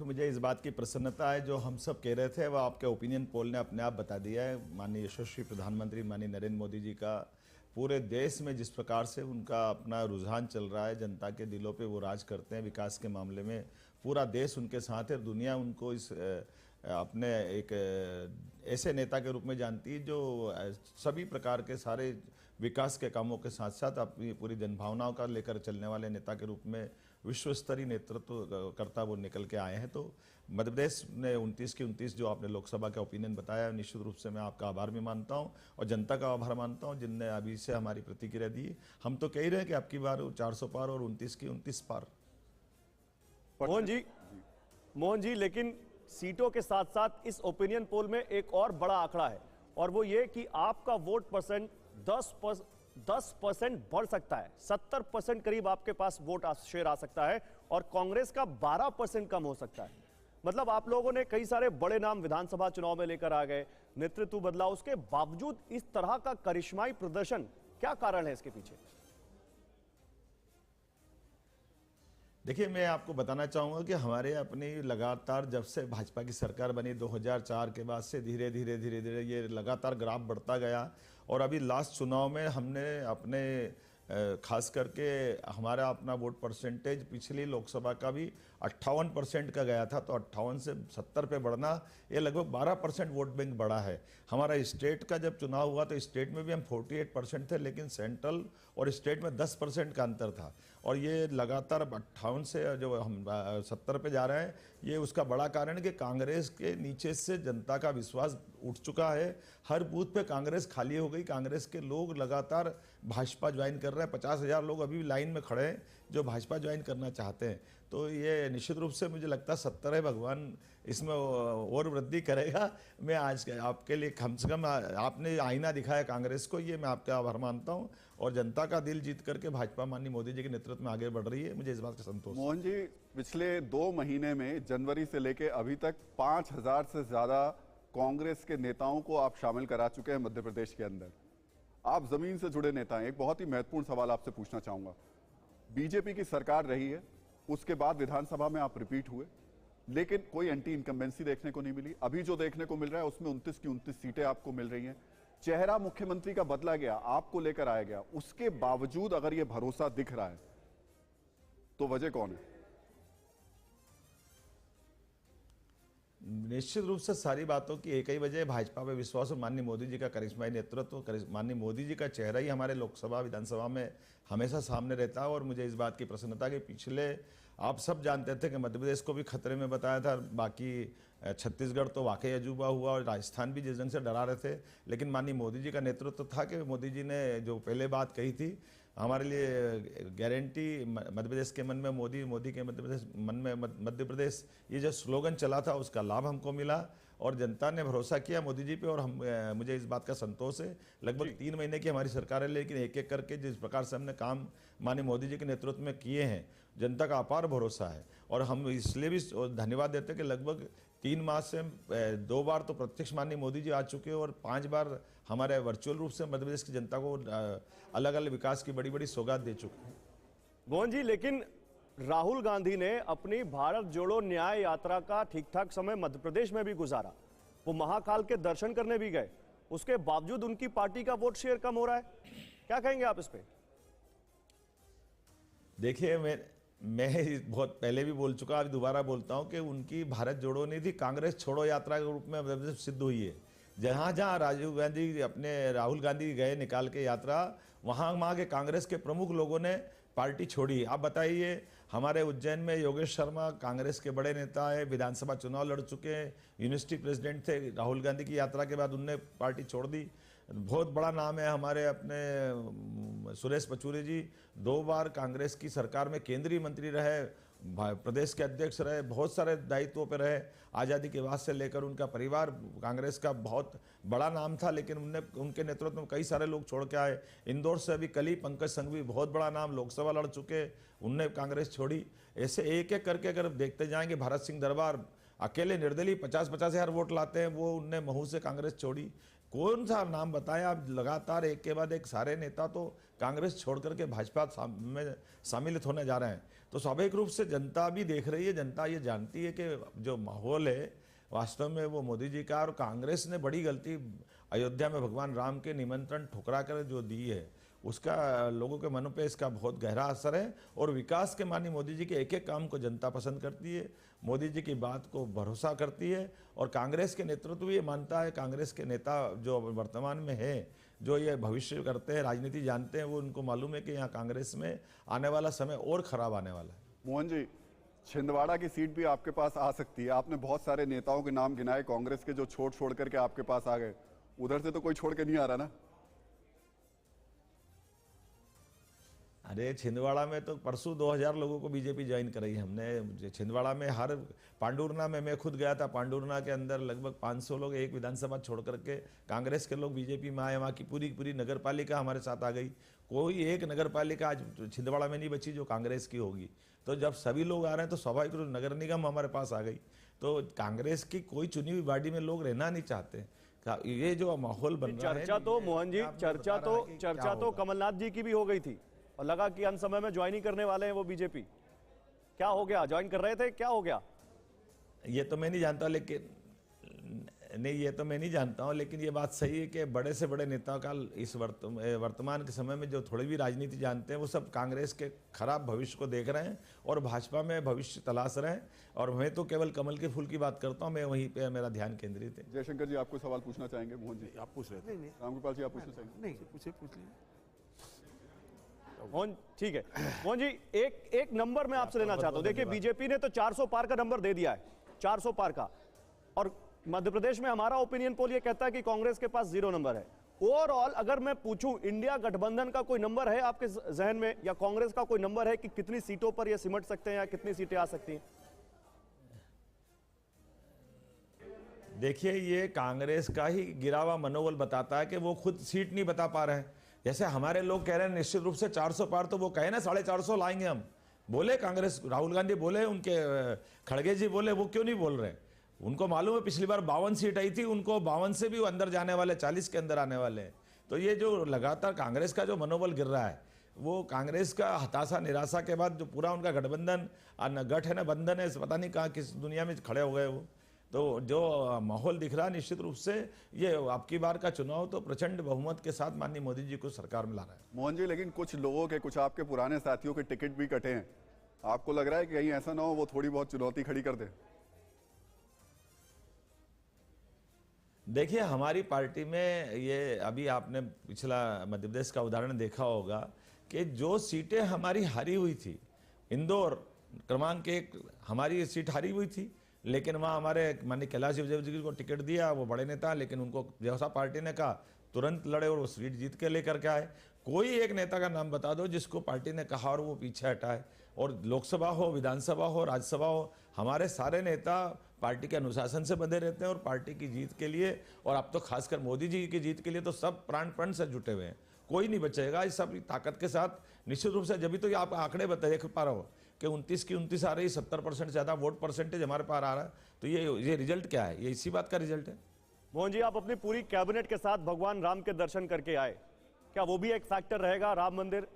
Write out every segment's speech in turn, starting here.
देखो, मुझे इस बात की प्रसन्नता है, जो हम सब कह रहे थे वो आपके ओपिनियन पोल ने अपने आप बता दिया है। माननीय यशस्वी प्रधानमंत्री माननीय नरेंद्र मोदी जी का पूरे देश में जिस प्रकार से उनका अपना रुझान चल रहा है, जनता के दिलों पे वो राज करते हैं। विकास के मामले में पूरा देश उनके साथ है। दुनिया उनको इस अपने एक ऐसे नेता के रूप में जानती है जो सभी प्रकार के सारे विकास के कामों के साथ साथ अपनी पूरी जनभावनाओं का लेकर चलने वाले नेता के रूप में विश्व स्तरीय नेतृत्व करता वो निकल के आए हैं। तो मध्य प्रदेश ने 29 की 29 जो आपने लोकसभा का ओपिनियन बताया, निश्चित रूप से मैं आपका आभार भी मानता हूं और जनता का आभार मानता हूं जिनने अभी से हमारी प्रतिक्रिया दी। हम तो कह ही रहे हैं कि आपकी बार 400 पार और 29 की 29 पार। मोहन जी, लेकिन सीटों के साथ साथ इस ओपिनियन पोल में एक और बड़ा आंकड़ा है, और वो ये कि आपका वोट परसेंट 10% बढ़ सकता है। 70% करीब आपके पास वोट शेयर आ सकता है और कांग्रेस का 12% कम हो सकता है। मतलब आप लोगों ने कई सारे बड़े नाम विधानसभा चुनाव में लेकर आ गए, नेतृत्व बदला, उसके बावजूद इस तरह का करिश्माई प्रदर्शन, क्या कारण है इसके पीछे? देखिए, मैं आपको बताना चाहूँगा कि हमारे अपनी लगातार जब से भाजपा की सरकार बनी 2004 के बाद से धीरे धीरे ये लगातार ग्राफ बढ़ता गया। और अभी लास्ट चुनाव में हमने अपने खास करके हमारा अपना वोट परसेंटेज पिछली लोकसभा का भी 58% का गया था, तो 58 से 70 पे बढ़ना, ये लगभग 12% वोट बैंक बढ़ा है। हमारा स्टेट का जब चुनाव हुआ तो स्टेट में भी हम 48% थे, लेकिन सेंट्रल और स्टेट में 10% का अंतर था। और ये लगातार 58 से जो हम 70 पे जा रहे हैं, ये उसका बड़ा कारण है कि कांग्रेस के नीचे से जनता का विश्वास उठ चुका है। हर बूथ पे कांग्रेस खाली हो गई। कांग्रेस के लोग लगातार भाजपा ज्वाइन कर रहे हैं। 50,000 लोग अभी भी लाइन में खड़े हैं जो भाजपा ज्वाइन करना चाहते हैं। तो ये निश्चित रूप से मुझे लगता है 70 है, भगवान इसमें और वृद्धि करेगा। मैं आज आपके लिए कम से कम आपने आईना दिखाया कांग्रेस को, ये मैं आपका आभार मानता हूं। और जनता का दिल जीत करके भाजपा माननीय मोदी जी के नेतृत्व में आगे बढ़ रही है, मुझे इस बात का संतोष। मोहन जी, पिछले 2 महीने में जनवरी से लेकर अभी तक 5,000 से ज्यादा कांग्रेस के नेताओं को आप शामिल करा चुके हैं मध्य प्रदेश के अंदर। आप जमीन से जुड़े नेता हैं, एक बहुत ही महत्वपूर्ण सवाल आपसे पूछना चाहूंगा। बीजेपी की सरकार रही है, उसके बाद विधानसभा में आप रिपीट हुए, लेकिन कोई एंटी इनकम्बेंसी देखने को नहीं मिली। अभी जो देखने को मिल रहा है उसमें 29 की 29 सीटें आपको मिल रही हैं। चेहरा मुख्यमंत्री का बदला गया, आपको लेकर आया गया, उसके बावजूद अगर यह भरोसा दिख रहा है तो वजह कौन है? निश्चित रूप से सारी बातों की एक ही वजह है, भाजपा पे विश्वास और माननीय मोदी जी का करिश्माई नेतृत्व। माननीय मोदी जी का चेहरा ही हमारे लोकसभा विधानसभा में हमेशा सामने रहता है। और मुझे इस बात की प्रसन्नता कि पिछले आप सब जानते थे कि मध्य प्रदेश को भी खतरे में बताया था, बाकी छत्तीसगढ़ तो वाकई अजूबा हुआ और राजस्थान भी जिस ढंग से डरा रहे थे, लेकिन माननीय मोदी जी का नेतृत्व था कि मोदी जी ने जो पहले बात कही थी, हमारे लिए गारंटी मध्य प्रदेश के मन में मोदी, मोदी के मध्य प्रदेश मन में मध्य प्रदेश, ये जो स्लोगन चला था उसका लाभ हमको मिला और जनता ने भरोसा किया मोदी जी पे। और हम मुझे इस बात का संतोष है। लगभग 3 महीने की हमारी सरकार है, लेकिन एक एक करके जिस प्रकार से हमने काम माननीय मोदी जी के नेतृत्व में किए हैं, जनता का अपार भरोसा है। और हम इसलिए भी धन्यवाद देते हैं कि लगभग 3 माह से 2 बार तो प्रत्यक्ष माननीय मोदी जी आ चुके हैं और 5 बार हमारे वर्चुअल रूप से मध्य प्रदेश की जनता को अलग अलग विकास की बड़ी बड़ी सौगात दे चुके हैं। मोहन जी, लेकिन राहुल गांधी ने अपनी भारत जोड़ो न्याय यात्रा का ठीक ठाक समय मध्य प्रदेश में भी गुजारा, वो महाकाल के दर्शन करने भी गए, उसके बावजूद उनकी पार्टी का वोट शेयर कम हो रहा है। क्या कहेंगे आप इस पे? देखिए, मैं बहुत पहले भी बोल चुका, अभी दोबारा बोलता हूं कि उनकी भारत जोड़ो नहीं थी, कांग्रेस छोड़ो यात्रा के रूप में सिद्ध हुई है। जहां जहां राहुल गांधी गए निकाल के यात्रा, वहां के कांग्रेस के प्रमुख लोगों ने पार्टी छोड़ी। आप बताइए, हमारे उज्जैन में योगेश शर्मा कांग्रेस के बड़े नेता है, विधानसभा चुनाव लड़ चुके हैं, यूनिवर्सिटी प्रेसिडेंट थे, राहुल गांधी की यात्रा के बाद उनने पार्टी छोड़ दी। बहुत बड़ा नाम है हमारे अपने सुरेश पचौरी जी, 2 बार कांग्रेस की सरकार में केंद्रीय मंत्री रहे, प्रदेश के अध्यक्ष रहे, बहुत सारे दायित्वों पर रहे। आज़ादी के बाद से लेकर उनका परिवार कांग्रेस का बहुत बड़ा नाम था, लेकिन उनके नेतृत्व में कई सारे लोग छोड़ के आए। इंदौर से अभी कल ही पंकज संघवी, बहुत बड़ा नाम, लोकसभा लड़ चुके, उनने कांग्रेस छोड़ी। ऐसे एक एक करके अगर देखते जाएंगे, भरत सिंह दरबार अकेले निर्दलीय 50-50 हज़ार वोट लाते हैं, वो उनने महू से कांग्रेस छोड़ी। कौन सा नाम बताएं आप? लगातार एक के बाद एक सारे नेता तो कांग्रेस छोड़ करके भाजपा में सम्मिलित होने जा रहे हैं। तो स्वाभाविक रूप से जनता भी देख रही है, जनता ये जानती है कि जो माहौल है वास्तव में वो मोदी जी का, और कांग्रेस ने बड़ी गलती अयोध्या में भगवान राम के निमंत्रण ठुकरा कर जो दी है उसका लोगों के मनों पे इसका बहुत गहरा असर है। और विकास के मानी मोदी जी के एक एक काम को जनता पसंद करती है, मोदी जी की बात को भरोसा करती है। और कांग्रेस के नेतृत्व ये मानता है, कांग्रेस के नेता जो वर्तमान में है, जो ये भविष्य करते हैं, राजनीति जानते हैं, वो उनको मालूम है कि यहाँ कांग्रेस में आने वाला समय और खराब आने वाला है। मोहन जी, छिंदवाड़ा की सीट भी आपके पास आ सकती है। आपने बहुत सारे नेताओं के नाम गिनाए कांग्रेस के जो छोड़ करके आपके पास आ गए, उधर से तो कोई छोड़ के नहीं आ रहा ना? अरे छिंदवाड़ा में तो परसों 2000 लोगों को बीजेपी ज्वाइन कराई हमने। छिंदवाड़ा में हर पांडुरना में मैं खुद गया था, पांडुरना के अंदर लगभग 500 लोग एक विधानसभा छोड़ करके कांग्रेस के लोग बीजेपी में आए। वहाँ की पूरी नगर पालिका हमारे साथ आ गई। कोई एक नगर पालिका आज छिंदवाड़ा में नहीं बची जो कांग्रेस की होगी। तो जब सभी लोग आ रहे हैं तो स्वाभाविक रूप नगर निगम हमारे पास आ गई। तो कांग्रेस की कोई चुनी हुई बॉडी में लोग रहना नहीं चाहते। ये जो माहौल बन रहा है, चर्चा तो मोहन जी, चर्चा तो कमलनाथ जी की भी हो गई थी और लगा कि अंत समय में ज्वाइन ही करने वाले हैं वो बीजेपी। क्या हो गया? ज्वाइन कर रहे थे, क्या हो गया? ये तो मैं नहीं जानता, लेकिन नहीं, ये तो मैं नहीं जानता हूँ, लेकिन ये बात सही है कि बड़े से बड़े नेताओं का इस वर्तमान के समय में जो थोड़ी भी राजनीति जानते हैं वो सब कांग्रेस के खराब भविष्य को देख रहे हैं और भाजपा में भविष्य तलाश रहे हैं। और मैं तो केवल कमल के फूल की बात करता हूँ, मैं वहीं पे मेरा ध्यान केंद्रित है। जयशंकर जी, आपको सवाल पूछना चाहेंगे? मोहन जी आप पूछ रहे थे? रामकृपाल जी, आप पूछना चाहेंगे? नहीं, पूछ लीजिए। मोहन, ठीक है मोहन जी, एक नंबर मैं आपसे लेना चाहता हूं। देखिए, बीजेपी ने तो 400 पार का नंबर दे दिया है, 400 पार का। और मध्य प्रदेश में हमारा ओपिनियन पोल ये कहता है कि कांग्रेस के पास 0 नंबर है। ओवरऑल अगर मैं पूछूं, इंडिया गठबंधन का कोई नंबर है आपके जहन में, या कांग्रेस का कोई नंबर है कि कितनी सीटों पर ये सिमट सकते हैं या कितनी सीटें आ सकती हैं? देखिए, ये कांग्रेस का ही गिरा हुआ मनोबल बताता है कि वो खुद सीट नहीं बता पा रहे हैं। जैसे हमारे लोग कह रहे हैं निश्चित रूप से 400 पार, तो वो कहे ना 450 लाएंगे हम। बोले कांग्रेस, राहुल गांधी बोले, उनके खड़गे जी बोले, वो क्यों नहीं बोल रहे? उनको मालूम है पिछली बार 52 सीट आई थी, उनको 52 से भी वो अंदर जाने वाले, 40 के अंदर आने वाले हैं। तो ये जो लगातार कांग्रेस का जो मनोबल गिर रहा है, वो कांग्रेस का हताशा निराशा के बाद जो पूरा उनका गठबंधन गठ है ना, बंधन है, पता नहीं कहाँ किस दुनिया में खड़े हो गए वो। तो जो माहौल दिख रहा है निश्चित रूप से ये आपकी बार का चुनाव तो प्रचंड बहुमत के साथ माननीय मोदी जी को सरकार में ला रहा है। मोहन जी, लेकिन कुछ लोगों के, कुछ आपके पुराने साथियों के टिकट भी कटे हैं। आपको लग रहा है कि कहीं ऐसा ना हो वो थोड़ी बहुत चुनौती खड़ी कर दे? देखिए, हमारी पार्टी में ये अभी आपने पिछला मध्य प्रदेश का उदाहरण देखा होगा कि जो सीटें हमारी हारी हुई थी, इंदौर क्रमांक 1 हमारी सीट हारी हुई थी, लेकिन वहाँ हमारे माननीय कैलाश विजयवर्गीय जी को टिकट दिया, वो बड़े नेता, लेकिन उनको जैसा पार्टी ने कहा तुरंत लड़े और वो सीट जीत के लेकर के आए। कोई एक नेता का नाम बता दो जिसको पार्टी ने कहा और वो पीछे हटाए। और लोकसभा हो, विधानसभा हो, राज्यसभा हो, हमारे सारे नेता पार्टी के अनुशासन से बंधे रहते हैं और पार्टी की जीत के लिए, और अब तो खासकर मोदी जी की जीत के लिए तो सब प्राण से जुटे हुए हैं। कोई नहीं बचेगा। इस सब ताकत के साथ निश्चित रूप से, जब तो ये आप आंकड़े देख पा रहे हो कि 29 की 29 आ रही, 70% से ज़्यादा वोट परसेंटेज हमारे पास आ रहा है। तो ये रिजल्ट क्या है? ये इसी बात का रिजल्ट है। मोहन जी, आप अपनी पूरी कैबिनेट के साथ भगवान राम के दर्शन करके आए, क्या वो भी एक फैक्टर रहेगा, राम मंदिर?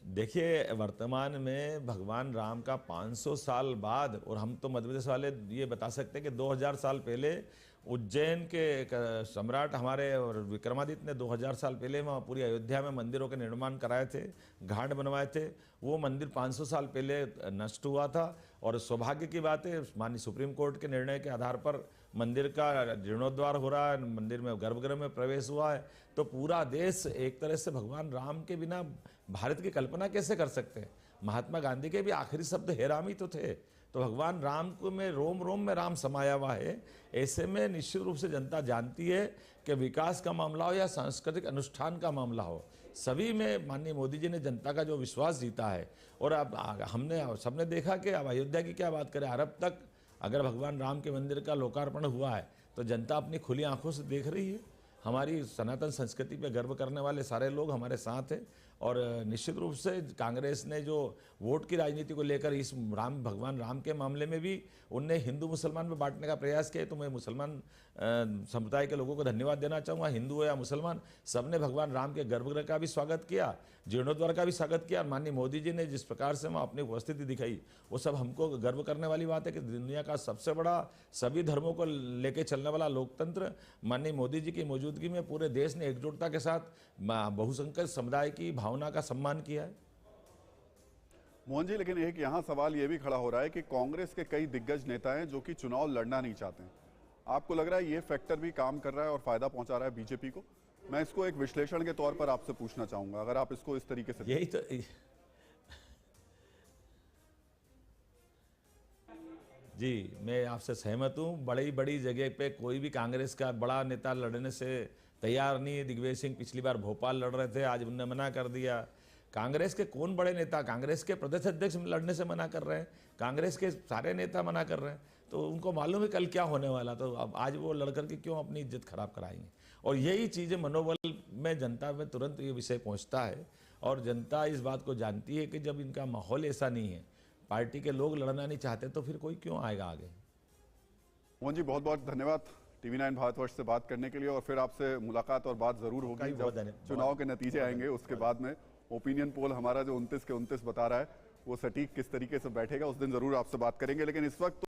देखिए, वर्तमान में भगवान राम का 500 साल बाद, और हम तो मध्य प्रदेश वाले ये बता सकते हैं कि 2000 साल पहले उज्जैन के सम्राट हमारे और विक्रमादित्य ने 2000 साल पहले वहाँ पूरी अयोध्या में मंदिरों के निर्माण कराए थे, घाट बनवाए थे। वो मंदिर 500 साल पहले नष्ट हुआ था और सौभाग्य की बात है, माननीय सुप्रीम कोर्ट के निर्णय के आधार पर मंदिर का जीर्णोद्धार हो रहा है, मंदिर में गर्भगृह में प्रवेश हुआ है। तो पूरा देश एक तरह से भगवान राम के बिना भारत की कल्पना कैसे कर सकते हैं? महात्मा गांधी के भी आखिरी शब्द हे राम ही तो थे। तो भगवान राम को में रोम रोम में राम समाया हुआ है। ऐसे में निश्चित रूप से जनता जानती है कि विकास का मामला हो या सांस्कृतिक अनुष्ठान का मामला हो, सभी में माननीय मोदी जी ने जनता का जो विश्वास जीता है। और अब हमने सबने देखा कि अब अयोध्या की क्या बात करें, अरब तक अगर भगवान राम के मंदिर का लोकार्पण हुआ है तो जनता अपनी खुली आंखों से देख रही है। हमारी सनातन संस्कृति पे गर्व करने वाले सारे लोग हमारे साथ हैं। और निश्चित रूप से कांग्रेस ने जो वोट की राजनीति को लेकर इस भगवान राम के मामले में भी उनने हिंदू मुसलमान में बांटने का प्रयास किया, तो मैं मुसलमान समुदाय के लोगों को धन्यवाद देना चाहूँगा। हिंदू हो या मुसलमान, सबने भगवान राम के गर्भगृह का भी स्वागत किया, जीर्णोद्वार का भी स्वागत किया। और माननीय मोदी जी ने जिस प्रकार से वहाँ अपनी उपस्थिति दिखाई, वो सब हमको गर्व करने वाली बात है कि दुनिया का सबसे बड़ा सभी धर्मों को लेके चलने वाला लोकतंत्र माननीय मोदी जी की मौजूदगी में पूरे देश ने एकजुटता के साथ बहुसंख्यक समुदाय की भावना का सम्मान किया है। मोहन जी, लेकिन एक यहाँ सवाल ये भी खड़ा हो रहा है कि कांग्रेस के कई दिग्गज नेता हैं जो कि चुनाव लड़ना नहीं चाहते हैं। आपको लग रहा है ये फैक्टर भी काम कर रहा है और फायदा पहुंचा रहा है बीजेपी को? मैं इसको एक विश्लेषण के तौर पर आपसे पूछना चाहूंगा, अगर आप इसको इस तरीके से। यही तो जी, मैं आपसे सहमत हूँ। बड़ी बड़ी जगह पे कोई भी कांग्रेस का बड़ा नेता लड़ने से तैयार नहीं है। दिग्विजय सिंह पिछली बार भोपाल लड़ रहे थे, आज उन्होंने मना कर दिया। कांग्रेस के कौन बड़े नेता कांग्रेस के प्रदेश अध्यक्ष लड़ने से मना कर रहे हैं, कांग्रेस के सारे नेता मना कर रहे हैं, तो उनको मालूम है कल क्या होने वाला, तो अब आज वो लड़कर के क्यों अपनी इज्जत खराब कराएंगे। और यही चीज़ें मनोबल में जनता में तुरंत ये विषय पहुंचता है, और जनता इस बात को जानती है कि जब इनका माहौल ऐसा नहीं है, पार्टी के लोग लड़ना नहीं चाहते, तो फिर कोई क्यों आएगा आगे। मोहन जी, बहुत बहुत धन्यवाद TV9 भारतवर्ष से बात करने के लिए, और फिर आपसे मुलाकात और बात जरूर होगी जब चुनाव के नतीजे आएंगे। उसके बाद में ओपिनियन पोल हमारा जो 29 के 29 बता रहा है वो सटीक किस तरीके से बैठेगा, उस दिन जरूर आपसे बात करेंगे। लेकिन इस वक्त